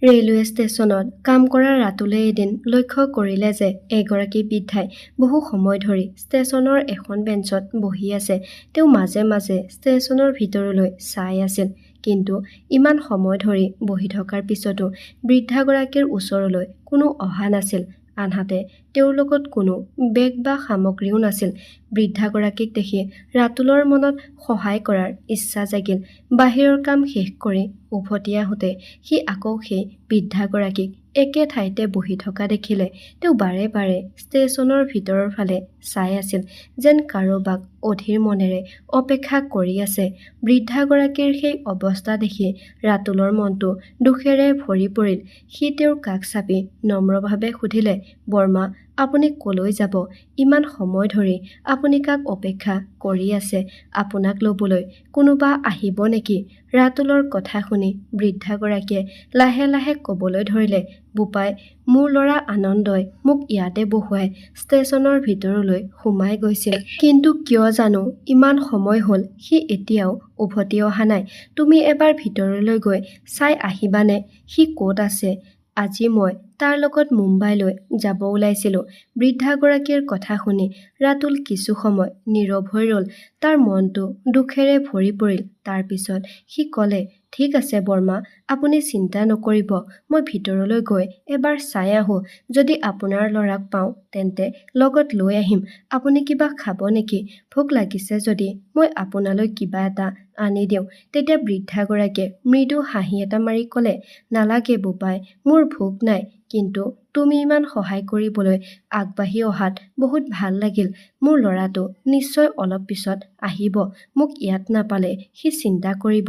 Railway ষ্টেচনত কাম কৰা ৰাতুলে এদিন লক্ষ্য কৰিলে যে এগৰাকী বৃদ্ধাই বহু সময় ধৰি ষ্টেচনৰ এখন বেঞ্চত বহি আছে। তেওঁ মাজে মাজে ষ্টেচনৰ ভিতৰলৈ চাই আছিল, কিন্তু ইমান সময় ধৰি বহি থকাৰ পিছতো বৃদ্ধাগৰাকীৰ ওচৰলৈ কোনো অহা নাছিল। আনহাতে তেওঁৰ লগত কোনো বেগ বা সামগ্ৰীও নাছিল। বৃদ্ধাগৰাকীক দেখি ৰাতুলৰ মনত সহায় কৰাৰ ইচ্ছা জাগিল। বাহিৰৰ কাম শেষ কৰি উভতি আহোঁতে সি আকৌ সেই বৃদ্ধাগৰাকীক একে ঠাইতে বহি থকা দেখিলে। তেওঁ বাৰে বাৰে ষ্টেচনৰ ভিতৰৰ ফালে চাই আছিল, যেন কাৰোবাক অধীৰ মনেৰে অপেক্ষা কৰি আছে। বৃদ্ধাগৰাকীৰ সেই অৱস্থা দেখি ৰাতুলৰ মনটো দুখেৰে ভৰি পৰিল। সি তেওঁৰ কাষ চাপি নম্ৰভাৱে সুধিলে, বৰ্মা, আপুনি কলৈ যাব? ইমান সময় ধৰি আপুনি কাক অপেক্ষা কৰি আছে? আপোনাক ল'বলৈ কোনোবা আহিব নেকি? ৰাতুলৰ কথা শুনি বৃদ্ধাগৰাকীয়ে লাহে লাহে ক'বলৈ ধৰিলে, বোপাই, মোৰ ল'ৰা আনন্দই মোক ইয়াতে বহুৱাই ষ্টেচনৰ ভিতৰলৈ সোমাই গৈছিল। কিন্তু কিয় জানো ইমান সময় হ'ল সি এতিয়াও উভতি অহা নাই। তুমি এবাৰ ভিতৰলৈ গৈ চাই আহিবানে? সি ক'ত আছে? আজি মই তাৰ লগত মুম্বাইলৈ যাব ওলাইছিলোঁ। বৃদ্ধাগৰাকীৰ কথা শুনি ৰাতুল কিছু সময় নীৰৱ হৈ ৰ'ল। তাৰ মনটো দুখেৰে ভৰি পৰিল। তাৰ পিছত সি ক'লে, ঠিক আছে বৰ্মা, আপুনি চিন্তা নকৰিব। মই ভিতৰলৈ গৈ এবাৰ চাই আহোঁ। যদি আপোনাৰ ল'ৰাক পাওঁ তেন্তে লগত লৈ আহিম। আপুনি কিবা খাব নেকি? ভোক লাগিছে যদি মই আপোনালৈ কিবা এটা আনি দিওঁ। তেতিয়া বৃদ্ধাগৰাকীয়ে মৃদু হাঁহি এটা মাৰি ক'লে, নালাগে বোপাই, মোৰ ভোক নাই। কিন্তু তুমি ইমান সহায় কৰিবলৈ আগবাঢ়ি অহাত বহুত ভাল লাগিল। মোৰ ল'ৰাটো নিশ্চয় অলপ পিছত আহিব। মোক ইয়াত নাপালে সি চিন্তা কৰিব।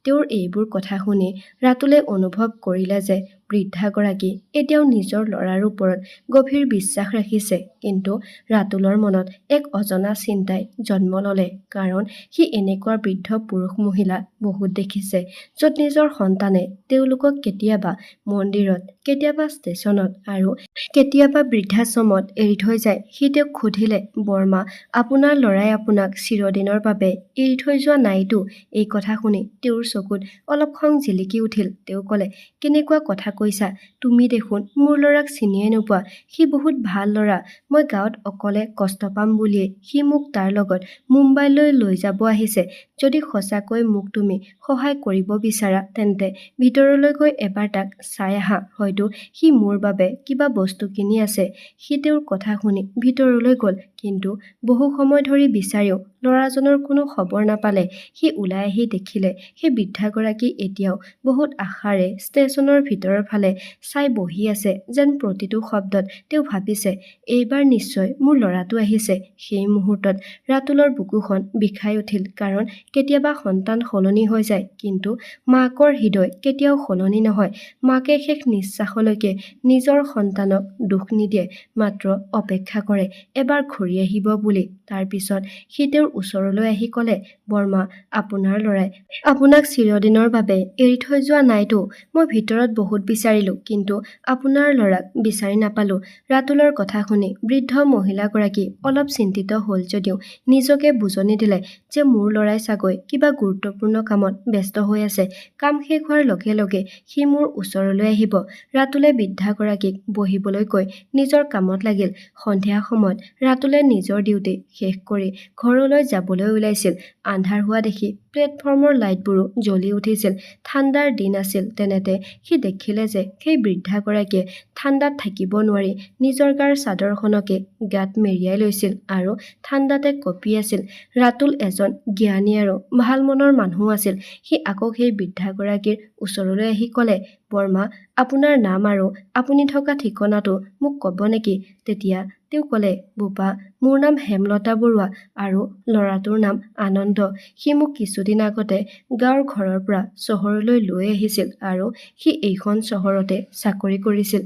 তেওঁৰ এইবোৰ কথা শুনি ৰাতুলে অনুভৱ কৰিলে যে বৃদ্ধাগৰাকী এতিয়াও নিজৰ ল'ৰাৰ ওপৰত গভীৰ বিশ্বাস ৰাখিছে। কিন্তু ৰাতুলৰ মনত এক অজনা চিন্তাই জন্ম ল'লে, কাৰণ সি এনেকুৱা বৃদ্ধ পুৰুষ মহিলা বহুত দেখিছে, য'ত নিজৰ সন্তানে তেওঁলোকক কেতিয়াবা মন্দিৰত, কেতিয়াবা ষ্টেচনত আৰু কেতিয়াবা বৃদ্ধাশ্ৰমত এৰি থৈ যায়। সি তেওঁক সুধিলে, বৰ্মা, আপোনাৰ ল'ৰাই আপোনাক চিৰদিনৰ বাবে এৰি থৈ যোৱা নাইতো? এই কথা শুনি তেওঁৰ চকুত অলপ খং জিলিকি উঠিল। তেওঁ ক'লে, কেনেকুৱা কথা কৈছা? তুমি দেখোন মোৰ ল'ৰাক চিনিয়ে নোপোৱা। সি বহুত ভাল ল'ৰা। মই গাঁৱত অকলে কষ্ট পাম বুলিয়েই সি মোক তাৰ লগত মুম্বাইলৈ লৈ যাব আহিছে। যদি সঁচাকৈ মোক তুমি সহায় কৰিব বিচাৰা তেন্তে ভিতৰলৈ গৈ এবাৰ তাক চাই আহা। হয়তো সি মোৰ বাবে কিবা বস্তু কিনি আছে। সি তেওঁৰ কথা শুনি ভিতৰলৈ গ'ল, কিন্তু বহু সময় ধৰি বিচাৰিও ল'ৰাজনৰ কোনো খবৰ নাপালে। সি ওলাই আহি দেখিলে সেই বৃদ্ধাগৰাকী এতিয়াও বহুত আশাৰে ষ্টেচনৰ ভিতৰৰ ফালে চাই বহি আছে, যেন প্ৰতিটো শব্দত তেওঁ ভাবিছে, এইবাৰ নিশ্চয় মোৰ ল'ৰাটো আহিছে। সেই মুহূৰ্তত ৰাতুলৰ বুকুখন বিষাই উঠিল, কাৰণ কেতিয়াবা সন্তান সলনি হৈ যায়, কিন্তু মাকৰ হৃদয় কেতিয়াও সলনি নহয়। মাকে শেষ নিশ্বাসলৈকে নিজৰ সন্তানক দুখ নিদিয়ে, মাত্ৰ অপেক্ষা কৰে এবাৰ ঘূৰি আহিব বুলি। তাৰ পিছত সি তেওঁৰ ওচৰলৈ আহি ক'লে, বৰ্মা, আপোনাৰ ল'ৰাই আপোনাক চিৰদিনৰ বাবে এৰি থৈ যোৱা নাইতো? মই ভিতৰত বহুত বিচাৰিলোঁ, কিন্তু আপোনাৰ ল'ৰাক বিচাৰি নাপালোঁ। ৰাতুলৰ কথা শুনি বৃদ্ধ মহিলাগৰাকী অলপ চিন্তিত হ'ল যদিও নিজকে বুজনি দিলে যে মোৰ ল'ৰাই চাগৈ কিবা গুৰুত্বপূৰ্ণ কামত ব্যস্ত হৈ আছে। কাম শেষ হোৱাৰ লগে লগে সি মোৰ ওচৰলৈ আহিব। ৰাতুলে বৃদ্ধাগৰাকীক বহিবলৈ কৈ নিজৰ কামত লাগিল। সন্ধিয়া সময়ত ৰাতুলে নিজৰ ডিউটি শেষ কৰি ঘৰলৈ যাবলৈ ওলাইছিল। আন্ধাৰ হোৱা দেখি প্লেটফৰ্মৰ লাইটবোৰো জ্বলি উঠিছিল। ঠাণ্ডাৰ দিন আছিল। তেনেতে সি দেখিলে যে সেই বৃদ্ধাগৰাকীয়ে ঠাণ্ডাত থাকিব নোৱাৰি নিজৰ গাৰ চাদৰখনকে গাত মেৰিয়াই লৈছিল আৰু ঠাণ্ডাতে কঁপি আছিল। ৰাতুল এজন জ্ঞানী আৰু ভাল মনৰ মানুহ আছিল। সি আকৌ সেই বৃদ্ধাগৰাকীৰ ওচৰলৈ আহি ক'লে, বৰ্মা, আপোনাৰ নাম আৰু আপুনি থকা ঠিকনাটো মোক ক'ব নেকি? তেতিয়া তেওঁ ক'লে, বোপা, মোৰ নাম হেমলতা বৰুৱা আৰু ল'ৰাটোৰ নাম আনন্দ। সি মোক কিছুদিন আগতে গাঁৱৰ ঘৰৰ পৰা চহৰলৈ লৈ আহিছিল আৰু সি এইখন চহৰতে চাকৰি কৰিছিল।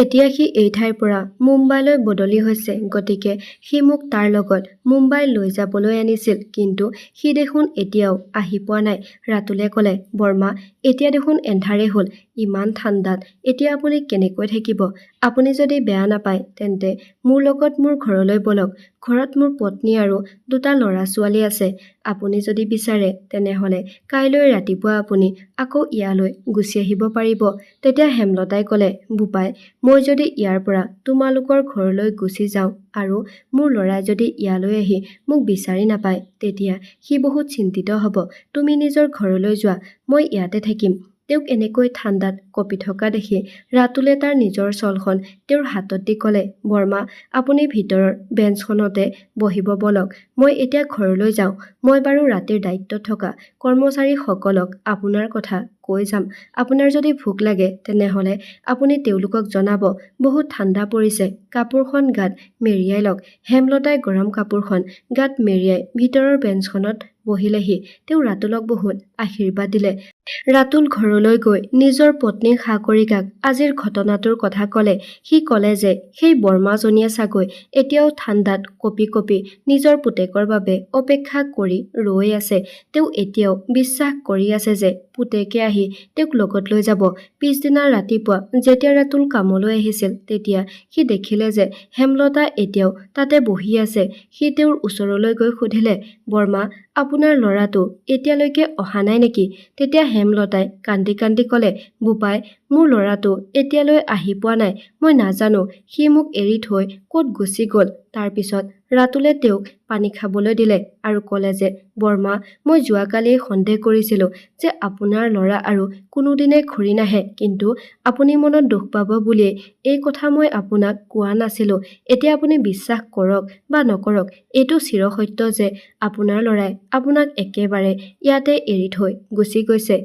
এতিয়া সি এই ঠাইৰ পৰা মুম্বাইলৈ বদলি হৈছে, গতিকে সি মোক তাৰ লগত মুম্বাই লৈ যাবলৈ আনিছিল। কিন্তু সি দেখোন এতিয়াও আহি পোৱা নাই। ৰাতুলে ক'লে, বৰ্মা, এতিয়া দেখোন এন্ধাৰে হ'ল। ইমান ঠাণ্ডাত এতিয়া আপুনি কেনেকৈ থাকিব? আপুনি যদি বেয়া নাপায় তেন্তে মোৰ লগত মোৰ ঘৰলৈ বলক। ঘৰত মোৰ পত্নী আৰু দুটা ল'ৰা-ছোৱালী আছে। আপুনি যদি বিচাৰে তেনেহ'লে কাইলৈ ৰাতিপুৱা আপুনি আকৌ ইয়ালৈ গুচি আহিব পাৰিব। তেতিয়া হেমলতাই ক'লে, বোপাই, মই যদি ইয়াৰ পৰা তোমালোকৰ ঘৰলৈ গুচি যাওঁ আৰু মোৰ ল'ৰাই যদি ইয়ালৈ আহি মোক বিচাৰি নাপায়, তেতিয়া সি বহুত চিন্তিত হ'ব। তুমি নিজৰ ঘৰলৈ যোৱা, মই ইয়াতে থাকিম। তেওঁক এনেকৈ ঠাণ্ডাত কঁপি থকা দেখি ৰাতুলে তাৰ নিজৰ শ্বলখন তেওঁৰ হাতত দি ক'লে, বৰ্মা, আপুনি ভিতৰৰ বেঞ্চখনতে বহিব বলক। মই এতিয়া ঘৰলৈ যাওঁ। মই বাৰু ৰাতিৰ দায়িত্বত থকা কৰ্মচাৰীসকলক আপোনাৰ কথা কৈ যাম। আপোনাৰ যদি ভোক লাগে তেনেহ'লে আপুনি তেওঁলোকক জনাব। বহুত ঠাণ্ডা পৰিছে, কাপোৰখন গাত মেৰিয়াই লওক। হেমলতাই গৰম কাপোৰখন গাত মেৰিয়াই ভিতৰৰ বেঞ্চখনত বহিলেহি। তেওঁ ৰাতুলক বহুত আশীৰ্বাদ দিলে। ৰাতুল ঘৰলৈ গৈ নিজৰ পত্নী সাগৰিকাক আজিৰ ঘটনাটোৰ কথা ক'লে। সি ক'লে যে সেই বৰ্মাজনীয়ে চাগৈ এতিয়াও ঠাণ্ডাত কঁপি কঁপি নিজৰ পুতেকৰ বাবে অপেক্ষা কৰি ৰৈ আছে। তেওঁ এতিয়াও বিশ্বাস কৰি আছে যে পুতেকে আহি তেওঁক লগত লৈ যাব। পিছদিনা ৰাতিপুৱা যেতিয়া ৰাতুল কামলৈ আহিছিল তেতিয়া সি দেখিলে যে হেমলতা এতিয়াও তাতে বহি আছে। সি তেওঁৰ ওচৰলৈ গৈ সুধিলে, বৰ্মা, আপোনাৰ ল'ৰাটো এতিয়ালৈকে অহা নাই নেকি? তেতিয়া হেমলতাই কান্দি কান্দি ক'লে, বোপাই, মোৰ ল'ৰাটো এতিয়ালৈ আহি পোৱা নাই। মই নাজানো সি মোক এৰি থৈ ক'ত গুচি গ'ল। তাৰপিছত ৰাতুলে তেওঁক পানী খাবলৈ দিলে আৰু ক'লে যে, বৰ্মা, মই যোৱাকালিয়ে সন্দেহ কৰিছিলোঁ যে আপোনাৰ ল'ৰা আৰু কোনোদিনে ঘূৰি নাহে, কিন্তু আপুনি মনত দুখ পাব বুলিয়েই এই কথা মই আপোনাক কোৱা নাছিলোঁ। এতিয়া আপুনি বিশ্বাস কৰক বা নকৰক, এইটো চিৰসত্য যে আপোনাৰ ল'ৰাই আপোনাক একেবাৰে ইয়াতে এৰি থৈ গুচি গৈছে।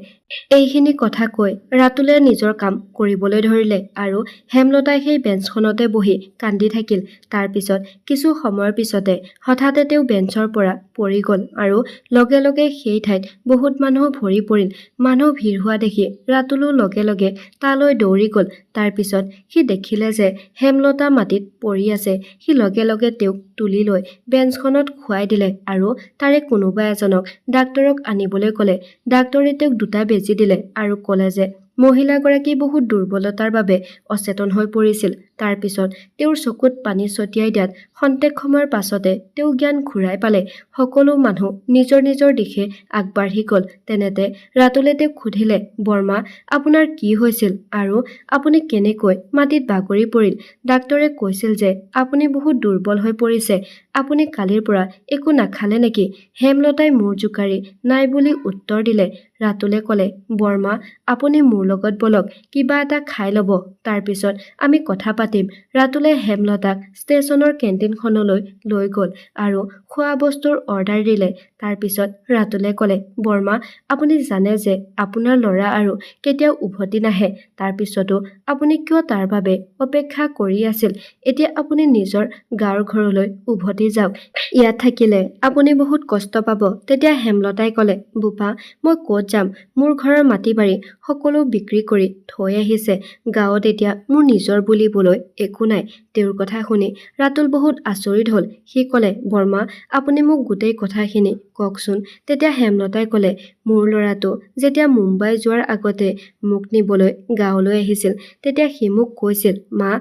এইখিনি কথা কৈ ৰাতুলে নিজৰ কাম কৰিবলৈ ধৰিলে আৰু হেমলতাই সেই বেঞ্চখনতে বহি কান্দি থাকিল। তাৰপিছত কিছু সময়ৰ পিছতে হঠাতে তেওঁ বেঞ্চৰ পৰা পৰি গ'ল আৰু লগে লগে সেই ঠাইত বহুত মানুহ ভৰি পৰিল। মানুহ ভিৰ হোৱা দেখি ৰাতুলো লগে লগে তালৈ দৌৰি গ'ল। তাৰপিছত সি দেখিলে যে হেমলতা মাটিত পৰি আছে। সি লগে লগে তেওঁক তুলি লৈ বেঞ্চখনত শুৱাই দিলে আৰু তাৰে কোনোবা এজনক ডাক্তৰক আনিবলৈ ক'লে। ডাক্তৰে তেওঁক দুটা বেজী দিলে আৰু ক'লে যে মহিলাগৰাকী বহুত দুৰ্বলতাৰ বাবে অচেতন হৈ পৰিছিল। তাৰপিছত তেওঁৰ চকুত পানী ছটিয়াই দিয়াত খন্তেক সময়ৰ পাছতে তেওঁ জ্ঞান ঘূৰাই পালে। সকলো মানুহ নিজৰ নিজৰ দিশে আগবাঢ়ি গ'ল। তেনেতে ৰাতুলে তেওঁক সুধিলে, বৰ্মা, আপোনাৰ কি হৈছিল আৰু আপুনি কেনেকৈ মাটিত বাগৰি পৰিল? ডাক্তৰে কৈছিল যে আপুনি বহুত দুৰ্বল হৈ পৰিছে। আপুনি কালিৰ পৰা একো নাখালে নেকি? হেমলতাই মূৰ জোকাৰি নাই বুলি উত্তৰ দিলে। ৰাতুলে ক'লে, বৰ্মা, আপুনি মোৰ লগত বলক, কিবা এটা খাই ল'ব, তাৰপিছত আমি কথা পাতিম। ৰাতুলে হেমলতাক ষ্টেচনৰ কেণ্টিনখনলৈ লৈ গ'ল আৰু খোৱা বস্তুৰ অৰ্ডাৰ দিলে। তাৰপিছত ৰাতুলে ক'লে, বৰ্মা, আপুনি জানে যে আপোনাৰ ল'ৰা আৰু কেতিয়াও উভতি নাহে। তাৰপিছতো আপুনি কিয় তাৰ বাবে অপেক্ষা কৰি আছিল? এতিয়া আপুনি নিজৰ গাঁৱৰ ঘৰলৈ উভতি যাওক। ইয়াত থাকিলে আপুনি বহুত কষ্ট পাব। তেতিয়া হেমলতাই ক'লে, বোপা, মই ক'ত যাম? মোৰ ঘৰৰ মাটি-বাৰী সকলো বিক্ৰী কৰি থৈ আহিছে। গাঁৱত এতিয়া মোৰ নিজৰ বুলিবলৈ একো নাই। তেওঁৰ কথা শুনি ৰাতুল বহুত আচৰিত হ'ল। সি ক'লে, বৰ্মা, আপুনি মোক গোটেই কথাখিনি কওকচোন। তেতিয়া হেমলতাই ক'লে, মোৰ ল'ৰাটো যেতিয়া মুম্বাই যোৱাৰ আগতে মোক নিবলৈ গাঁৱলৈ আহিছিল, তেতিয়া সি মোক কৈছিল, মা,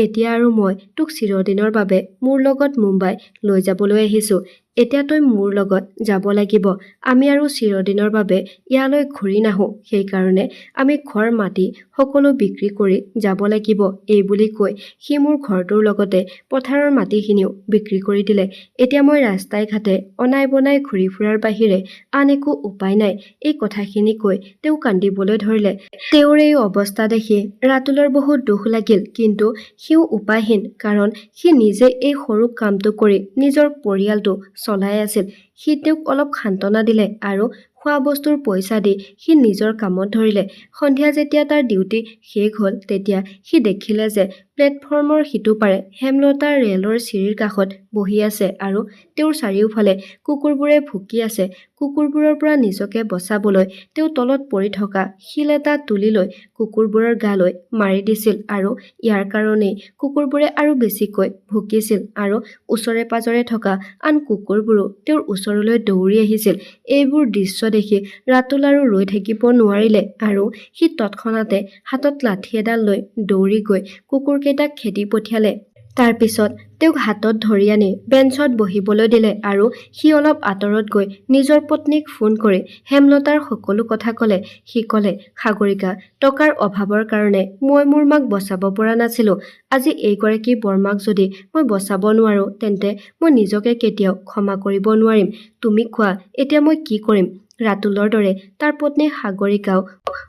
এতিয়া আৰু মই তোক চিৰদিনৰ বাবে মোৰ লগত মুম্বাই লৈ যাবলৈ আহিছোঁ। এতিয়া তই মোৰ লগত যাব লাগিব। আমি আৰু চিৰদিনৰ বাবে ইয়ালৈ ঘূৰি নাহোঁ। সেইকাৰণে আমি ঘৰ মাটি সকলো বিক্ৰী কৰি যাব লাগিব। এই বুলি কৈ সি মোৰ ঘৰটোৰ লগতে পথাৰৰ মাটিখিনিও বিক্ৰী কৰি দিলে। এতিয়া মই ৰাস্তাই ঘাটে অনাই বনাই ঘূৰি ফুৰাৰ বাহিৰে আন একো উপায় নাই। এই কথাখিনি কৈ তেওঁ কান্দিবলৈ ধৰিলে। তেওঁৰ এই অৱস্থা দেখি ৰাতুলৰ বহুত দুখ লাগিল, কিন্তু সিও উপায়হীন, কাৰণ সি নিজে এই সৰু কামটো কৰি নিজৰ পৰিয়ালটো চলাই আছিল। সি তেওঁক অলপ সান্তনা দিলে আৰু খোৱা বস্তুৰ পইচা দি সি নিজৰ কামত ধৰিলে। সন্ধিয়া যেতিয়া তাৰ ডিউটি শেষ হ'ল তেতিয়া সি দেখিলে যে প্লেটফৰ্মৰ সিটো পাৰে হেমলতা ৰেলৰ চিৰিৰ কাষত বহি আছে আৰু তেওঁৰ চাৰিওফালে কুকুৰবোৰে ভুকি আছে। কুকুৰবোৰৰ পৰা নিজকে বচাবলৈ তেওঁ তলত পৰি থকা শিল এটা তুলি লৈ কুকুৰবোৰৰ গালৈ মাৰি দিছিল আৰু ইয়াৰ কাৰণেই কুকুৰবোৰে আৰু বেছিকৈ ভুকিছিল আৰু ওচৰে পাজৰে থকা আন কুকুৰবোৰো তেওঁৰ ওচৰলৈ দৌৰি আহিছিল। এইবোৰ দৃশ্য দেখি ৰাতুল আৰু ৰৈ থাকিব নোৱাৰিলে আৰু সি তৎক্ষণাতে হাতত লাঠি এডাল লৈ দৌৰি গৈ কুকুৰকেইটাক খেদি পঠিয়ালে। তাৰ পিছত তেওঁক হাতত ধৰি আনি বেঞ্চত বহিবলৈ দিলে আৰু সি অলপ আঁতৰত গৈ নিজৰ পত্নীক ফোন কৰি হেমলতাৰ সকলো কথা ক'লে। সি ক'লে, সাগৰিকা, টকাৰ অভাৱৰ কাৰণে মই মোৰ মাক বচাব পৰা নাছিলো। আজি এইগৰাকী বৰমাক যদি মই বচাব নোৱাৰো তেন্তে মই নিজকে কেতিয়াও ক্ষমা কৰিব নোৱাৰিম। তুমি কোৱা এতিয়া মই কি কৰিম? ৰাতুলৰ দৰে তাৰ পত্নী সাগৰিকাও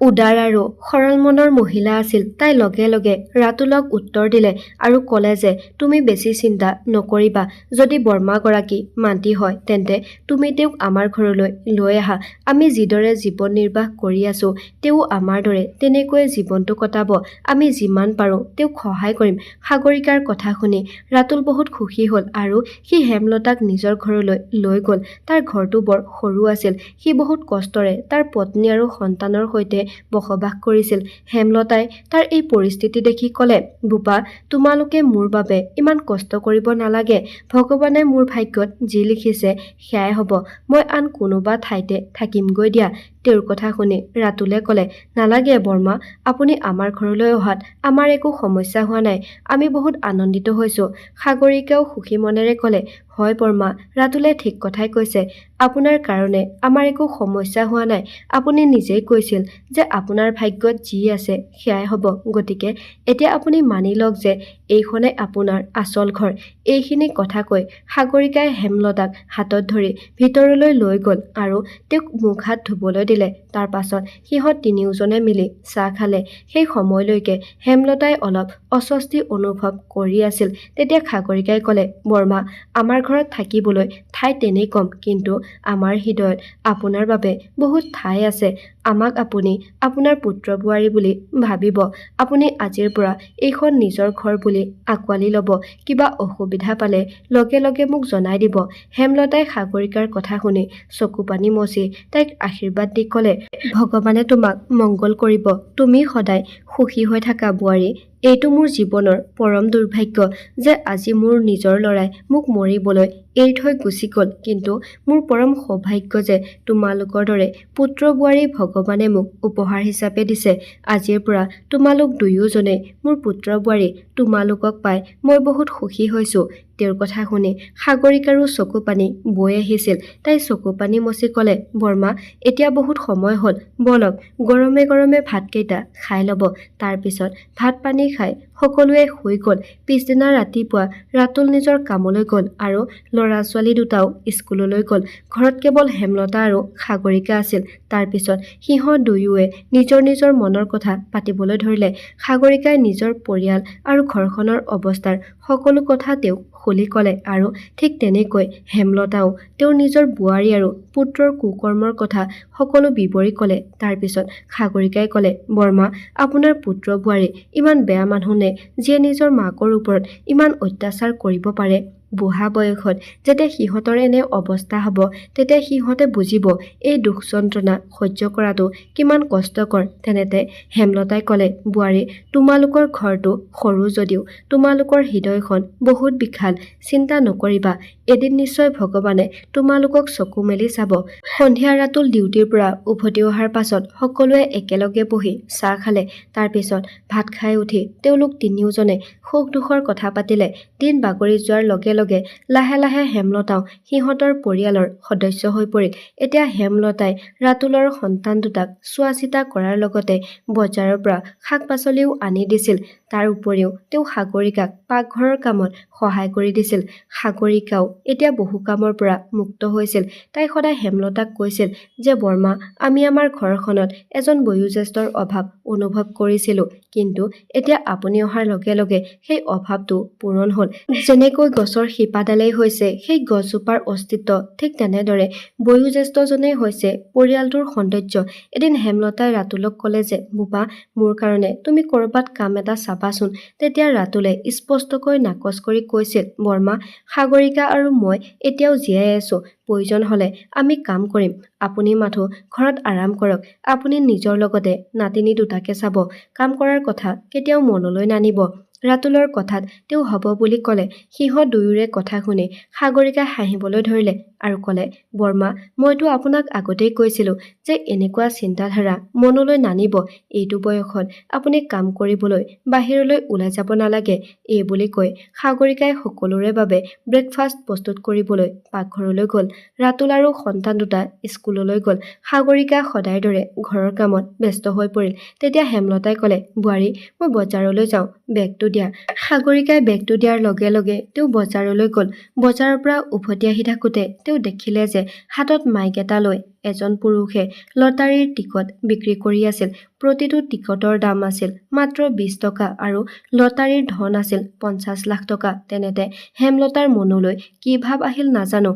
উদাৰ আৰু সৰল মনৰ মহিলা আছিল। তাই লগে লগে ৰাতুলক উত্তৰ দিলে আৰু ক'লে যে তুমি বেছি চিন্তা নকৰিবা। যদি বৰমাগৰাকী মান্তি হয় তেন্তে তুমি তেওঁক আমাৰ ঘৰলৈ লৈ আহা। আমি যিদৰে জীৱন নিৰ্বাহ কৰি আছো তেওঁ আমাৰ দৰে তেনেকৈয়ে জীৱনটো কটাব। আমি যিমান পাৰো তেওঁক সহায় কৰিম। সাগৰিকাৰ কথা শুনি ৰাতুল বহুত সুখী হ'ল আৰু সি হেমলতাক নিজৰ ঘৰলৈ লৈ গ'ল। তাৰ ঘৰটো বৰ সৰু আছিল। সি বহুত কষ্টৰে তাৰ পত্নী আৰু সন্তানৰ সৈতে বসবাস কৰিছিল। হেমলতাই তাৰ এই পৰিস্থিতি দেখি ক'লে, বোপা, তোমালোকে মোৰ বাবে ইমান কষ্ট কৰিব নালাগে। ভগৱানে মোৰ ভাগ্যত যি লিখিছে সেয়াই হ'ব। মই আন কোনোবা ঠাইতে থাকিমগৈ দিয়া। তেওঁৰ কথা শুনি ৰাতুলে ক'লে, নালাগে বৰমা, আপুনি আমাৰ ঘৰলৈ অহাত আমাৰ একো সমস্যা হোৱা নাই। আমি বহুত আনন্দিত হৈছোঁ। সাগৰিকাও সুখী মনেৰে ক'লে, হয় বৰমা, ৰাতুলে ঠিক কথাই কৈছে। আপোনাৰ কাৰণে আমাৰ একো সমস্যা হোৱা নাই। আপুনি নিজেই কৈছিল যে আপোনাৰ ভাগ্যত যি আছে সেয়াই হ'ব। গতিকে এতিয়া আপুনি মানি লওক যে এইখনে আপোনাৰ আচল ঘৰ। এইখিনি কথা কৈ সাগৰিকাই হেমলতাক হাতত ধৰি ভিতৰলৈ লৈ গ'ল আৰু তেওঁক মুখ হাত ধুবলৈ দিলে। তাৰ পাছত সিহঁত তিনিওজনে মিলি চাহ খালে। সেই সময়লৈকে হেমলতাই অলপ অস্বস্তি অনুভৱ কৰি আছিল। তেতিয়া সাগৰিকাই ক'লে, বৰমা, আমাৰ ঘৰত থাকিবলৈ ঠাই তেনেই কম, কিন্তু আমাৰ হৃদয়ত আপোনাৰ বাবে বহুত ঠাই আছে। আমাক আপুনি আপোনাৰ পুত্ৰ বোৱাৰী বুলি ভাবিব। আপুনি আজিৰ পৰা এইখন নিজৰ ঘৰ বুলি আঁকোৱালি ল'ব। কিবা অসুবিধা পালে লগে লগে মোক জনাই দিব। হেমলতাই সাগৰিকাৰ কথা শুনি চকু পানী মচি তাইক আশীৰ্বাদ দি ক'লে, ভগৱানে তোমাক মংগল কৰিব। তুমি সদায় সুখী হৈ থাকা বোৱাৰী। এইটো মোৰ জীৱনৰ পৰম দুৰ্ভাগ্য যে আজি মোৰ নিজৰ ল'ৰাই মোক মৰিবলৈ এৰি থৈ গুচি গ'ল, কিন্তু মোৰ পৰম সৌভাগ্য যে তোমালোকৰ দৰে পুত্ৰ বোৱাৰী ভগৱানে মোক উপহাৰ হিচাপে দিছে। আজিৰ পৰা তোমালোক দুয়োজনেই মোৰ পুত্ৰ বোৱাৰী। তোমালোকক পাই মই বহুত সুখী হৈছোঁ। তেওঁৰ কথা শুনি সাগৰিকাৰো চকু পানী বৈ আহিছিল। তাই চকু পানী মচি ক'লে, বৰমা, এতিয়া বহুত সময় হ'ল, বলক গৰমে গৰমে ভাতকেইটা খাই ল'ব। তাৰ পিছত ভাত পানী খাই সকলোৱে শুই গ'ল। পিছদিনা ৰাতিপুৱা ৰাতুল নিজৰ কামলৈ গ'ল আৰু ল'ৰা ছোৱালী দুটাও স্কুললৈ গ'ল। ঘৰত কেৱল হেমলতা আৰু সাগৰিকা আছিল। তাৰ পিছত সিহঁত দুয়োৱে নিজৰ নিজৰ মনৰ কথা পাতিবলৈ ধৰিলে। সাগৰিকাই নিজৰ পৰিয়াল আৰু ঘৰখনৰ অৱস্থাৰ সকলো কথা তেওঁক খুলি ক'লে আৰু ঠিক তেনেকৈ হেমলতাও তেওঁৰ নিজৰ বোৱাৰী আৰু পুত্ৰৰ কুকৰ্মৰ কথা সকলো বিৱৰি ক'লে। তাৰ পিছত সাগৰিকাই ক'লে, বৰমা, আপোনাৰ পুত্ৰ বোৱাৰী ইমান বেয়া মানুহ নে যিয়ে নিজৰ মাকৰ ওপৰত ইমান অত্যাচাৰ কৰিব পাৰে? বুঢ়া বয়সত যেতিয়া সিহঁতৰ এনে অৱস্থা হ'ব তেতিয়া সিহঁতে বুজিব এই দুখ যন্ত্ৰণা সহ্য কৰাটো কিমান কষ্টকৰ। তেনেতে হেমলতাই ক'লে, বোৱাৰী, তোমালোকৰ ঘৰটো সৰু যদিও তোমালোকৰ হৃদয়খন বহুত বিশাল। চিন্তা নকৰিবা, এদিন নিশ্চয় ভগৱানে তোমালোকক চকু মেলি চাব। সন্ধিয়া ৰাতুল ডিউটিৰ পৰা উভতি অহাৰ পাছত সকলোৱে একেলগে বহি চাহ খালে। তাৰ পিছত ভাত খাই উঠি তেওঁলোক তিনিওজনে সুখ দুখৰ কথা পাতিলে। দিন বাগৰি যোৱাৰ লগে লগে লাহে লাহে হেমলতাও সিহঁতৰ পৰিয়ালৰ সদস্য হৈ পৰিল। এতিয়া হেমলতাই ৰাতুলৰ সন্তান দুটাক চোৱা চিতা কৰাৰ লগতে বজাৰৰ পৰা শাক পাচলিও আনি দিছিল। তাৰ উপৰিও তেওঁ সাগৰিকাক পাকঘৰৰ কামত সহায় কৰি দিছিল। সাগৰিকাও এতিয়া বহু কামৰ পৰা মুক্ত হৈছিল। তাই সদায় হেমলতাক কৈছিল যে বৰমা, আমি আমাৰ ঘৰখনত এজন বয়োজ্যেষ্ঠৰ অভাৱ অনুভৱ কৰিছিলোঁ, কিন্তু এতিয়া আপুনি অহাৰ লগে লগে সেই অভাৱটো পূৰণ হ'ল। যেনেকৈ গছৰ শিপাডালেই হৈছে সেই গছজোপাৰ অস্তিত্ব, ঠিক তেনেদৰে বয়োজ্যেষ্ঠজনেই হৈছে পৰিয়ালটোৰ সৌন্দৰ্য। এদিন হেমলতাই ৰাতুলক ক'লে যে, বোপা, মোৰ কাৰণে তুমি ক'ৰবাত কাম এটা চাবাচোন। তেতিয়া ৰাতুলে স্পষ্টকৈ নাকচ কৰি কৈছিল, বৰমা, সাগৰিকা আৰু মই এতিয়াও জীয়াই আছোঁ। প্ৰয়োজন হ'লে আমি কাম কৰিম। আপুনি মাথো ঘৰত আৰাম কৰক। আপুনি নিজৰ লগতে নাতিনী দুটাকে চাব। কাম কৰাৰ কথা কেতিয়াও মনলৈ নানিব। ৰাতুলৰ কথাত তেওঁ হ'ব বুলি ক'লে। সিহঁত দুয়োৰে কথা শুনি সাগৰিকাই হাঁহিবলৈ ধৰিলে। আৰু ক'লে, বৰ্মা, মইতো আপোনাক আগতেই কৈছিলোঁ যে এনেকুৱা চিন্তাধাৰা মনলৈ নানিব। এইটো বয়সত আপুনি কাম কৰিবলৈ বাহিৰলৈ ওলাই যাব নালাগে। এই বুলি কৈ সাগৰিকাই সকলোৰে বাবে ব্ৰেকফাষ্ট প্ৰস্তুত কৰিবলৈ পাকঘৰলৈ গ'ল। ৰাতুল আৰু সন্তান দুটা স্কুললৈ গ'ল। সাগৰিকা সদায়ৰ দৰে ঘৰৰ কামত ব্যস্ত হৈ পৰিল। তেতিয়া হেমলতাই ক'লে, বোৱাৰী, মই বজাৰলৈ যাওঁ, বেগটো দিয়া। সাগৰিকাই বেগটো দিয়াৰ লগে লগে তেওঁ বজাৰলৈ গ'ল। বজাৰৰ পৰা উভতি আহি থাকোঁতে তেওঁ দেখিলে যে হাতত মাইক এটা লৈ এজন পুৰুষে লটাৰীৰ টিকট বিক্ৰী কৰি আছিল। প্ৰতিটো টিকটৰ দাম আছিল মাত্ৰ 20 টকা আৰু লটাৰীৰ ধন আছিল 50 লাখ টকা। তেনেতে হেমলতাৰ মনলৈ কি ভাৱ আহিল নাজানো।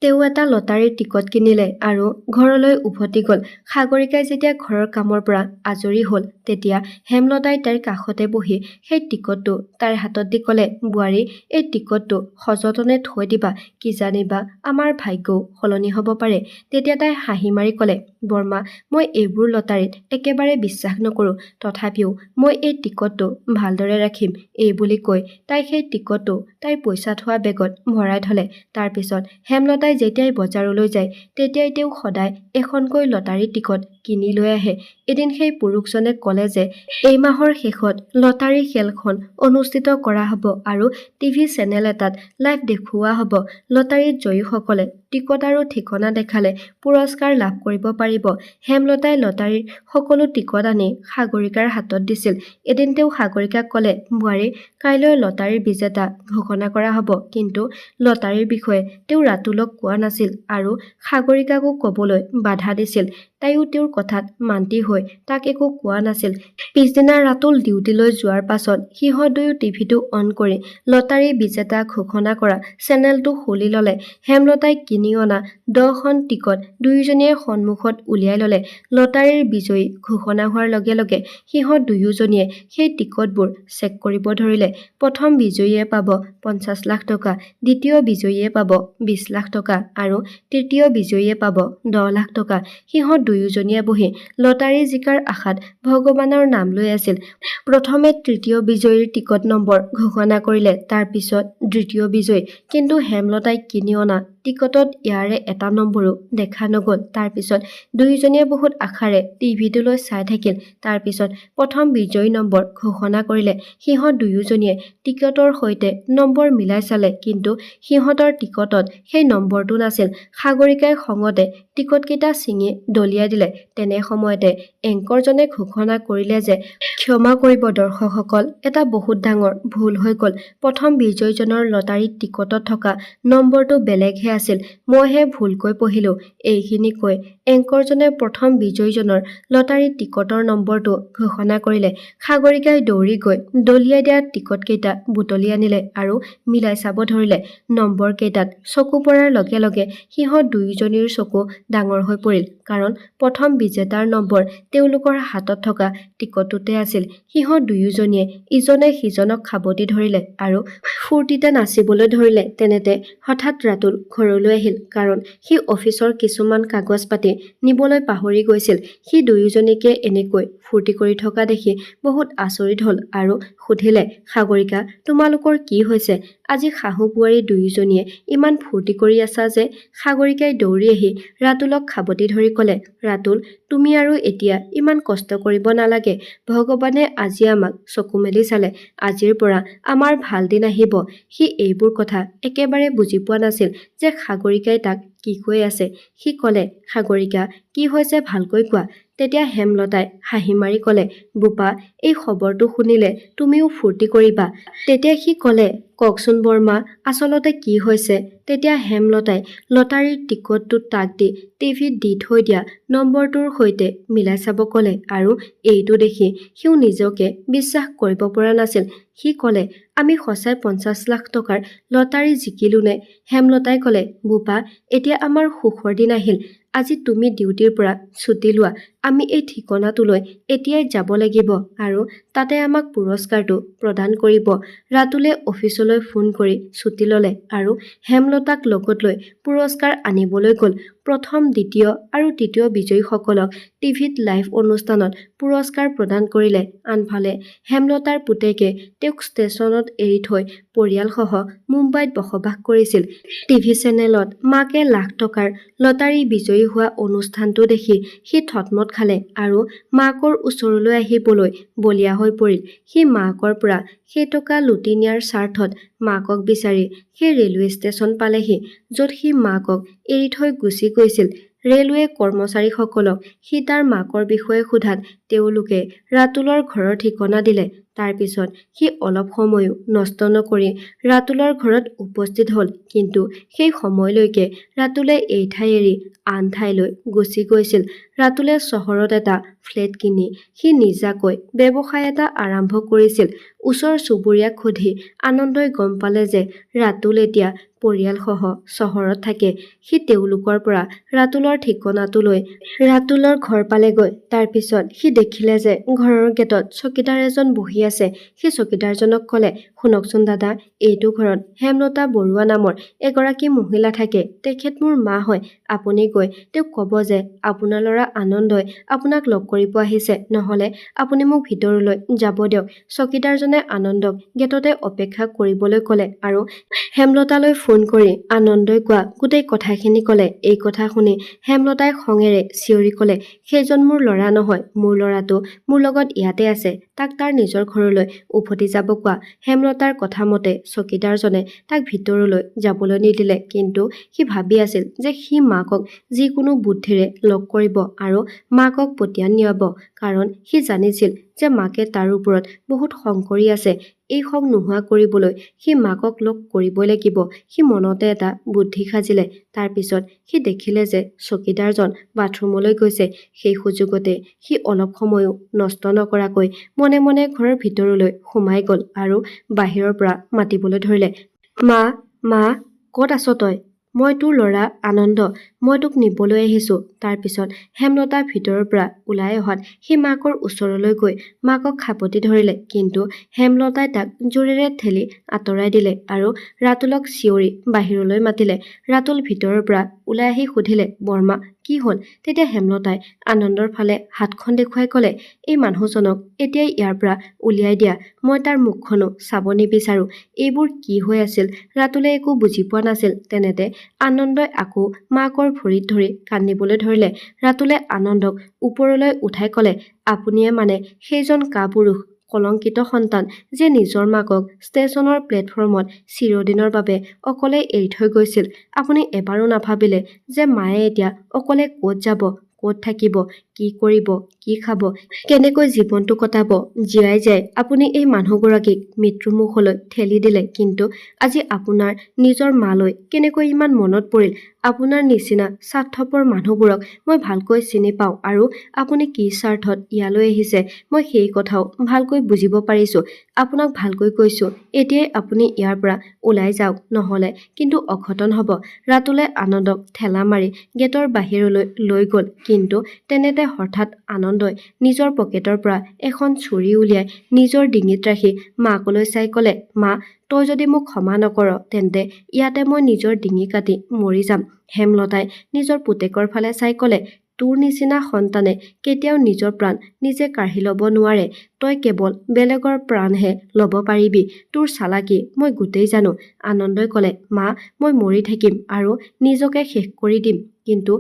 তেওঁ এটা লটাৰীৰ টিকট কিনিলে আৰু ঘৰলৈ উভতি গ'ল। সাগৰিকাই যেতিয়া ঘৰৰ কামৰ পৰা আজৰি হ'ল তেতিয়া হেমলতাই তাইৰ কাষতে বহি সেই টিকটটো তাইৰ হাতত দি ক'লে, বোৱাৰী, এই টিকটটো সযতনে থৈ দিবা, কিজানিবা আমাৰ ভাগ্যও সলনি হ'ব পাৰে। তেতিয়া তাই হাঁহি মাৰি ক'লে, বৰ্মা, মই এইবোৰ লটাৰীত একেবাৰে বিশ্বাস নকৰোঁ, তথাপিও মই এই টিকটটো ভালদৰে ৰাখিম। এই বুলি কৈ তাই সেই টিকটটো তাইৰ পইচা থোৱা বেগত ভৰাই থলে। তাৰপিছত হেমলতাই যেতিয়াই বজাৰলৈ যায় তেতিয়াই তেওঁ সদায় এখনকৈ লটাৰী টিকট কিনি লৈ আহে। এদিন সেই পুৰুষজনে ক'লে যে এই মাহৰ শেষত লটাৰী খেলখন অনুষ্ঠিত কৰা হ'ব আৰু টিভি চেনেল এটাত লাইভ দেখুওৱা হ'ব। লটাৰীত জয়ীসকলে টিকট আৰু ঠিকনা দেখালে পুৰস্কাৰ লাভ কৰিব পাৰিব। হেমলতাই লটাৰীৰ সকলো টিকট আনি সাগৰিকাৰ হাতত দিছিল। এদিন তেওঁ সাগৰিকাক ক'লে, বোৱাৰী, কাইলৈ লটাৰীৰ বিজেতা ঘোষণা কৰা হ'ব। কিন্তু লটাৰীৰ বিষয়ে তেওঁ ৰাতুলক কোৱা নাছিল আৰু সাগৰিকাকো ক'বলৈ বাধা দিছিল। তাইও তেওঁৰ কথাত মান্তি হৈ তাক একো কোৱা নাছিল। পিছদিনা ৰাতুল ডিউটিলৈ যোৱাৰ পাছত সিহঁত দুয়ো টিভিটো অন কৰি লটাৰী বিজেতা ঘোষণা কৰা চেনেলটো খুলি ল'লে। হেমলতাই কিনি অনা 10খন টিকট দুয়োজনীয়ে সন্মুখত উলিয়াই ল'লে। লটাৰীৰ বিজয়ী ঘোষণা হোৱাৰ লগে লগে সিহঁত দুয়োজনীয়ে সেই টিকটবোৰ চেক কৰিব ধৰিলে। প্ৰথম বিজয়ীয়ে পাব 50 লাখ টকা, দ্বিতীয় বিজয়ীয়ে পাব 20 লাখ টকা আৰু তৃতীয় বিজয়ীয়ে পাব 10 লাখ টকা। সিহঁত দুয়োজনীয়ে বহি লটাৰী জিকাৰ আশাত ভগৱানৰ নাম লৈ আছিল। প্ৰথমে তৃতীয় বিজয়ীৰ টিকট নম্বৰ ঘোষণা কৰিলে, তাৰ পিছত দ্বিতীয় বিজয়ী। কিন্তু হেমলতাই কিনি অনা টিকটত ইয়াৰে এটা নম্বৰো দেখা নগ'ল। তাৰপিছত দুয়োজনীয়ে বহুত আশাৰে টিভিটোলৈ চাই থাকিল। তাৰপিছত প্ৰথম বিজয়ী নম্বৰ ঘোষণা কৰিলে। সিহঁত দুয়োজনীয়ে টিকটৰ সৈতে নম্বৰ মিলাই চালে, কিন্তু সিহঁতৰ টিকটত সেই নম্বৰটো নাছিল। সাগৰিকাই খঙতে টিকটকেইটা ছিঙি দলিয়াই দিলে। তেনে সময়তে এংকৰজনে ঘোষণা কৰিলে যে ক্ষমা কৰিব দৰ্শকসকল, এটা বহুত ডাঙৰ ভুল হৈ গ'ল। প্ৰথম বিজয়ীজনৰ লটাৰীৰ টিকটত থকা নম্বৰটো বেলেগহে আছিল, মইহে ভুলকৈ পঢ়িলোঁ। এইখিনি কৈ এংকৰজনে প্ৰথম বিজয়ীজনৰ লটাৰীৰ টিকটৰ নম্বৰটো ঘোষণা কৰিলে। সাগৰিকাই দৌৰি গৈ দলিয়াই দিয়া টিকটকেইটা বুটলি আনিলে আৰু মিলাই চাব ধৰিলে। নম্বৰকেইটাত চকু পৰাৰ লগে লগে সিহঁত দুয়োজনীৰ চকু ডাঙৰ হৈ পৰিল, কাৰণ প্ৰথম বিজেতাৰ নম্বৰ তেওঁলোকৰ হাতত থকা টিকটটোতে আছিল। সিহঁত দুয়োজনীয়ে ইজনে সিজনক খাবতি ধৰিলে আৰু ফূৰ্তিতে নাচিবলৈ ধৰিলে। তেনেতে হঠাৎ ৰাতুল ঘৰলৈ আহিল, কাৰণ সি অফিচৰ কিছুমান কাগজ পাতি নিবলৈ পাহৰি গৈছিল। সি দুয়োজনীকে এনেকৈ ফূৰ্তি কৰি থকা দেখি বহুত আচৰিত হ'ল আৰু সুধিলে, সাগৰিকা, তোমালোকৰ কি হৈছে? আজি শাহু বোৱাৰী দুয়োজনীয়ে ইমান ফূৰ্তি কৰি আছা যে? সাগৰিকাই দৌৰি আহি ৰাতুলক খাবতি ধৰি ক'লে, ৰাতুল, তুমি আৰু এতিয়া ইমান কষ্ট কৰিব নালাগে। ভগৱানে আজি আমাক চকু মেলি চালে। আজিৰ পৰা আমাৰ ভাল দিন আহিব। সি এইবোৰ কথা একেবাৰে বুজি পোৱা নাছিল যে সাগৰিকাই তাক কি কৈ আছে। সি ক'লে, সাগৰিকা, কি হৈছে ভালকৈ কোৱা। তেতিয়া হেমলতাই হাঁহি মাৰি ক'লে, বোপা, এই খবৰটো শুনিলে তুমিও ফূৰ্তি কৰিবা। তেতিয়া সি ক'লে, কওকচোন বৰ্মা, আচলতে কি হৈছে? তেতিয়া হেমলতাই লটাৰীৰ টিকটটো তাক দি টিভিত দি থৈ দিয়া নম্বৰটোৰ সৈতে মিলাই চাব ক'লে আৰু এইটো দেখি সিও নিজকে বিশ্বাস কৰিব পৰা নাছিল। সি ক'লে, আমি সঁচাই 50 লাখ টকাৰ লটাৰী জিকিলো নে? হেমলতাই ক'লে, বোপা, এতিয়া আমাৰ সুখৰ দিন আহিল। আজি তুমি ডিউটিৰ পৰা ছুটি লোৱা। আমি এই ঠিকনাটোলৈ এতিয়াই যাব লাগিব আৰু তাতে আমাক পুৰস্কাৰটো প্ৰদান কৰিব। ৰাতুলে অফিচলৈ ফোন কৰি ছুটি ল'লে আৰু হেমলতাক লগত লৈ পুৰস্কাৰ আনিবলৈ গ'ল। প্ৰথম, দ্বিতীয় আৰু তৃতীয় বিজয়ীসকলক টিভিত লাইভ অনুষ্ঠানত পুৰস্কাৰ প্ৰদান কৰিলে। আনফালে হেমলতাৰ পুতেকে তেওঁক ষ্টেচনত এৰি থৈ পৰিয়ালসহ মুম্বাইত বসবাস কৰিছিল। টিভি চেনেলত মাকে লাখ টকাৰ লটাৰী বিজয়ী হোৱা অনুষ্ঠানটো দেখি সি থতমত খালে আৰু মাকৰ ওচৰলৈ আহিবলৈ বলিয়া হৈ পৰিল। সি মাকৰ পৰা সেই টকা লুটি নিয়াৰ স্বাৰ্থত মাকক বিচাৰি সেই ৰেলৱে ষ্টেচন পালেহি, য'ত সি মাকক এৰি থৈ গুচি গৈছিল। ৰেলৱে কৰ্মচাৰীসকলক সি তাৰ মাকৰ বিষয়ে সোধাত তেওঁলোকে ৰাতুলৰ ঘৰৰ ঠিকনা দিলে। তাৰ পিছত সি অলপ সময়ো নষ্ট নকৰি ৰাতুলৰ ঘৰত উপস্থিত হ'ল। কিন্তু সেই সময়লৈকে ৰাতুলে এই ঠাই এৰি আন ঠাইলৈ গুচি গৈছিল। ৰাতুলে চহৰত এটা ফ্লেট কিনি সি নিজাকৈ ব্যৱসায় এটা আৰম্ভ কৰিছিল। ওচৰ চুবুৰীয়াক সুধি আনন্দই গম পালে যে ৰাতুল এতিয়া পৰিয়ালসহ চহৰত থাকে। সি তেওঁলোকৰ পৰা ৰাতুলৰ ঠিকনাটো লৈ ৰাতুলৰ ঘৰ পালেগৈ। তাৰ পিছত সি দেখিলে যে ঘৰৰ গেটত চকীদাৰ এজন বহি আছে। সি চকীদাৰজনক ক'লে, শুনকচোন দাদা, এইটো ঘৰত হেমলতা বৰুৱা নামৰ এগৰাকী মহিলা থাকে। তেখেত মোৰ মা হয়। আপুনি গৈ তেওঁক ক'ব যে আপোনাৰ ল'ৰা আনন্দই আপোনাক লগ কৰিব আহিছে, নহ'লে আপুনি মোক ভিতৰলৈ যাব দিয়ক। চকীদাৰজনে আনন্দক গেটতে অপেক্ষা কৰিবলৈ ক'লে আৰু হেমলতালৈ ফোন কৰি আনন্দই কোৱা গোটেই কথাখিনি ক'লে। এই কথা শুনি হেমলতাই খঙেৰে চিঞৰি ক'লে, সেইজন মোৰ ল'ৰা নহয়। মোৰ ল'ৰাটো মোৰ লগত ইয়াতে আছে। তাক তাৰ নিজৰ ঘৰলৈ উভতি যাব কোৱা। হেমলতাৰ কথা মতে চকীদাৰজনে তাক ভিতৰলৈ যাবলৈ নিদিলে। কিন্তু সি ভাবি আছিল যে সি মাকক যিকোনো বুদ্ধিৰে লগ কৰিব আৰু মাকক পতিয়ান নিয়াব, কাৰণ সি জানিছিল যে মাকে তাৰ ওপৰত বহুত খং কৰি আছে। এই খং নোহোৱা কৰিবলৈ সি মাকক লগ কৰিবই লাগিব। সি মনতে এটা বুদ্ধি সাজিলে। তাৰ পিছত সি দেখিলে যে চকীদাৰজন বাথৰুমলৈ গৈছে। সেই সুযোগতে সি অলপ সময়ো নষ্ট নকৰাকৈ মনে মনে ঘৰৰ ভিতৰলৈ সোমাই গ'ল আৰু বাহিৰৰ পৰা মাতিবলৈ ধৰিলে, মা, মা, ক'ত আছ তই? মই তোৰ ল'ৰা আনন্দ। মই তোক নিবলৈ আহিছোঁ। তাৰ পিছত হেমলতা ভিতৰৰ পৰা ওলাই অহাত সি মাকৰ ওচৰলৈ গৈ মাকক খাপতি ধৰিলে। কিন্তু হেমলতাই তাক জোৰেৰে ঠেলি আঁতৰাই দিলে আৰু ৰাতুলক চিঞৰি বাহিৰলৈ মাতিলে। ৰাতুল ভিতৰৰ পৰা ওলাই আহি সুধিলে, বৰ্মা, কি হ'ল? তেতিয়া হেমলতাই আনন্দৰ ফালে হাতখন দেখুৱাই ক'লে, এই মানুহজনক এতিয়াই ইয়াৰ পৰা উলিয়াই দিয়া। মই তাৰ মুখখনো চাব নিবিচাৰোঁ। এইবোৰ কি হৈ আছিল? ৰাতুলে একো বুজি পোৱা নাছিল। তেনেতে আনন্দই আকৌ মাকৰ ভৰিত ধৰি কান্দিবলৈ ধৰিলে। ৰাতুলে আনন্দক ওপৰলৈ উঠাই ক'লে, আপুনিয়ে মানে সেইজন কাপুৰুষ কলংকিত সন্তান যে নিজৰ মাকক ষ্টেচনৰ প্লেটফৰ্মত চিৰদিনৰ বাবে অকলে এৰি থৈ গৈছিল। আপুনি এবাৰো নাভাবিলে যে মায়ে এতিয়া অকলে ক'ত যাব, ক'ত থাকিব, কি কৰিব, কি খাব, কেনেকৈ জীৱনটো কটাব। জীয়াই জীয়াই আপুনি এই মানুহগৰাকীক মৃত্যুমুখলৈ ঠেলি দিলে। কিন্তু আজি আপোনাৰ নিজৰ মালৈ কেনেকৈ ইমান মনত পৰিল? আপোনাৰ নিচিনা স্বাৰ্থপৰ মানুহবোৰক মই ভালকৈ চিনি পাওঁ আৰু আপুনি কি স্বাৰ্থত ইয়ালৈ আহিছে মই সেই কথাও ভালকৈ বুজিব পাৰিছোঁ। আপোনাক ভালকৈ কৈছোঁ, এতিয়াই আপুনি ইয়াৰ পৰা ওলাই যাওক, নহ'লে কিন্তু অঘটন হ'ব। ৰাতুলে আনন্দক ঠেলা মাৰি গেটৰ বাহিৰলৈ লৈ গ'ল। কিন্তু তেনেতে হঠাৎ আনন্দই নিজৰ পকেটৰ পৰা এখন ছুৰী উলিয়াই নিজৰ ডিঙিত ৰাখি মাকলৈ চাই ক'লে, মা, তই যদি মোক ক্ষমা নকৰ তেন্তে ইয়াতে মই নিজৰ ডিঙি কাটি মৰি যাম। হেমলতাই নিজৰ পুতেকৰ ফালে চাই ক'লে, তোৰ নিচিনা সন্তানে কেতিয়াও নিজৰ প্ৰাণ নিজে কাঢ়ি ল'ব নোৱাৰে। তই কেৱল বেলেগৰ প্ৰাণহে ল'ব পাৰিবি। তোৰ চালাকি মই গোটেই জানো। আনন্দই ক'লে, মা, মই মৰি থাকিম আৰু নিজকে শেষ কৰি দিম, কিন্তু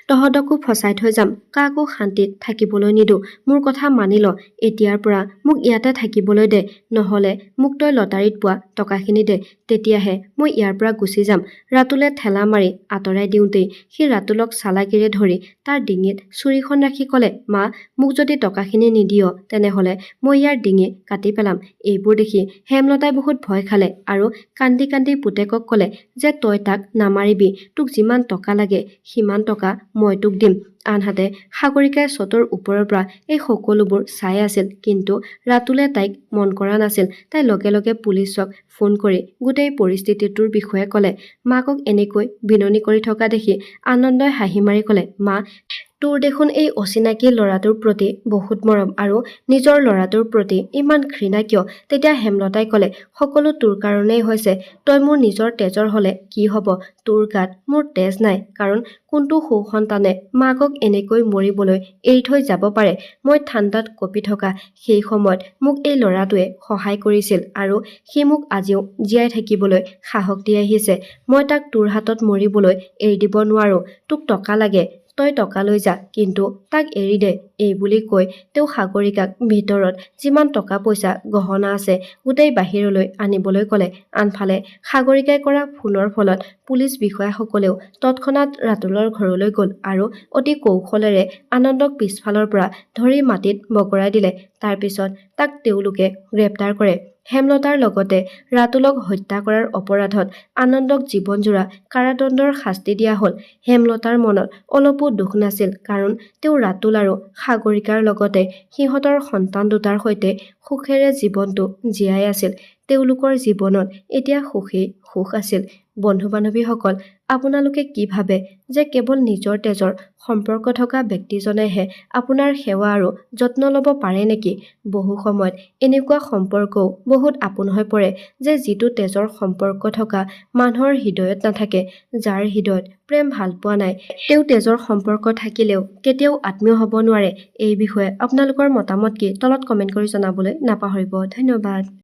তহঁতকো ফচাই থৈ যাম। কাকো শান্তিত থাকিবলৈ নিদো। মোৰ কথা মানি ল। এতিয়াৰ পৰা মোক ইয়াতে থাকিবলৈ দে, নহ'লে মোক তই লটাৰীত পোৱা টকাখিনি দে, তেতিয়াহে মই ইয়াৰ পৰা গুচি যাম। ৰাতুলে ঠেলা মাৰি আঁতৰাই দিওঁতেই সি ৰাতুলক চালাকিৰে ধৰি তাৰ ডিঙিত ছুৰীখন ৰাখি ক'লে, মা, মোক যদি টকাখিনি নিদিয় তেনেহ'লে মই ইয়াৰ ডিঙি কাটি পেলাম। এইবোৰ দেখি হেমলতাই বহুত ভয় খালে আৰু কান্দি কান্দি পুতেকক ক'লে যে তই তাক নামাৰিবি। তোক যিমান টকা লাগে সিমান টকা মই তোক দিম। আনহাতে সাগৰিকাই ছটোৰ ওপৰৰ পৰা এই সকলোবোৰ চাই আছিল, কিন্তু ৰাতুলে তাইক মন কৰা নাছিল। তাই লগে লগে পুলিচক ফোন কৰি গোটেই পৰিস্থিতিটোৰ বিষয়ে ক'লে। মাকক এনেকৈ বিননি কৰি থকা দেখি আনন্দই হাঁহি মাৰি ক'লে, মা, তোৰ দেখোন এই অচিনাকি ল'ৰাটোৰ প্ৰতি বহুত মৰম আৰু নিজৰ ল'ৰাটোৰ প্ৰতি ইমান ঘৃণা কিয়? তেতিয়া হেমলতাই ক'লে, সকলো তোৰ কাৰণেই হৈছে। তই মোৰ নিজৰ তেজৰ হ'লে কি হ'ব? তোৰ গাত মোৰ তেজ নাই, কাৰণ কোনটো সু-সন্তানে মাকক এনেকৈ মৰিবলৈ এৰি থৈ যাব পাৰে? মই ঠাণ্ডাত কঁপি থকা সেই সময়ত মোক এই ল'ৰাটোৱে সহায় কৰিছিল আৰু সি মোক আজিও জীয়াই থাকিবলৈ সাহস দি আহিছে। মই তাক তোৰ হাতত মৰিবলৈ এৰি দিব নোৱাৰো। তোক টকা লাগে, তই টকা লৈ যা, কিন্তু তাক এৰি দে। এই বুলি কৈ তেওঁ সাগৰিকাক ভিতৰত যিমান টকা পইচা গহনা আছে গোটেই বাহিৰলৈ আনিবলৈ ক'লে। আনফালে সাগৰিকাই কৰা ফোনৰ ফলত পুলিচ বিষয়াসকলেও তৎক্ষণাত ৰাতুলৰ ঘৰলৈ গ'ল আৰু অতি কৌশলেৰে আনন্দক পিছফালৰ পৰা ধৰি মাটিত বগৰাই দিলে। তাৰ পিছত তাক তেওঁলোকে গ্ৰেপ্তাৰ কৰে। হেমলতাৰ লগতে ৰাতুলক হত্যা কৰাৰ অপৰাধত আনন্দক জীৱনজোৰা কাৰাদণ্ডৰ শাস্তি দিয়া হ'ল। হেমলতাৰ মনত অলপো দুখ নাছিল, কাৰণ তেওঁ ৰাতুল আৰু সাগৰিকাৰ লগতে সিহঁতৰ সন্তান দুটাৰ সৈতে সুখেৰে জীৱনটো জীয়াই আছিল। তেওঁলোকৰ জীৱনত এতিয়া সুখেই সুখ আছিল। বন্ধু-বান্ধৱীসকল, আপোনালোকে কি ভাবে যে কেৱল নিজৰ তেজৰ সম্পৰ্ক থকা ব্যক্তিজনেহে আপোনাৰ সেৱা আৰু যত্ন ল'ব পাৰে নেকি? বহু সময়ত এনেকুৱা সম্পৰ্কও বহুত আপোন হৈ পৰে যে যিটো তেজৰ সম্পৰ্ক থকা মানুহৰ হৃদয়ত নাথাকে। যাৰ হৃদয়ত প্ৰেম ভাল পোৱা নাই, তেওঁ তেজৰ সম্পৰ্ক থাকিলেও কেতিয়াও আত্মীয় হ'ব নোৱাৰে। এই বিষয়ে আপোনালোকৰ মতামত কি? তলত কমেণ্ট কৰি জনাবলৈ নাপাহৰিব। ধন্যবাদ।